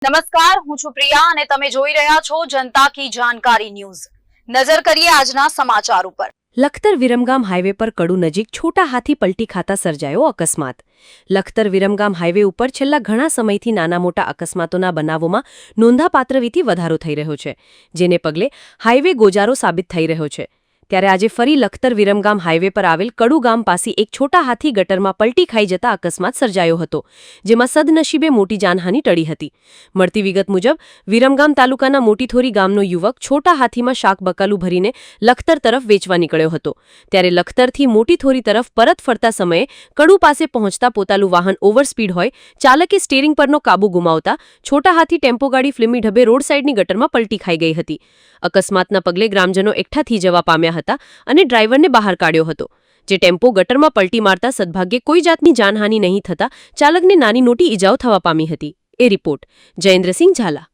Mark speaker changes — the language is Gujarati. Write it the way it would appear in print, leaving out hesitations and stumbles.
Speaker 1: નમસ્કાર, હું છું પ્રિયા અને તમે જોઈ રહ્યા છો જનતા કી જાણકારી ન્યૂઝ। નજર કરીએ આજના સમાચાર ઉપર।
Speaker 2: લખતર વિરમગામ હાઈવે પર કડુ નજીક છોટા હાથી પલટી ખાતા સર્જાયો અકસ્માત। લખતર વિરમગામ હાઈવે ઉપર છેલ્લા ઘણા સમયથી નાના મોટા અકસ્માતોના બનાવોમાં નોંધાપાત્ર રીતે વધારો થઈ રહ્યો છે, જેને પગલે હાઈવે ગોજારો સાબિત થઈ રહ્યો છે। ત્યારે આજે ફરી લખતર વિરમગામ હાઈવે પર આવેલ કડુ ગામ પાસે એક છોટા હાથી ગટરમાં પલટી ખાઈ જતા અકસ્માત સર્જાયો હતો, જેમાં સદનસીબે મોટી જાનહાનિ ટળી હતી। મળતી વિગત મુજબ વિરમગામ તાલુકાના મોટીથોરી ગામનો યુવક છોટા હાથીમાં શાક બકાલું ભરીને લખતર તરફ વેચવા નીકળ્યો હતો, ત્યારે લખતરથી મોટીથોરી તરફ પરત ફરતા સમયે કડુ પાસે પહોંચતા પોતાનું વાહન ઓવરસ્પીડ હોય ચાલકે સ્ટીયરિંગ પરનો કાબુ ગુમાવતા છોટા હાથી ટેમ્પો ગાડી ફિલ્મી ઢબે રોડ સાઈડની ગટરમાં પલટી ખાઈ ગઈ હતી। અકસ્માતના પગલે ગ્રામજનો એકઠા થઈ જવા પામ્યા હતા અને ડ્રાઈવરને બહાર કાઢ્યો હતો, જે ટેમ્પો ગટરમાં પલટી મારતા સદભાગ્યે કોઈ જાતની જાનહાનિ નહીં થતા ચાલકને નાની મોટી ઈજાઓ થવા પામી હતી। એ રિપોર્ટ જયેન્દ્રસિંહ ઝાલા।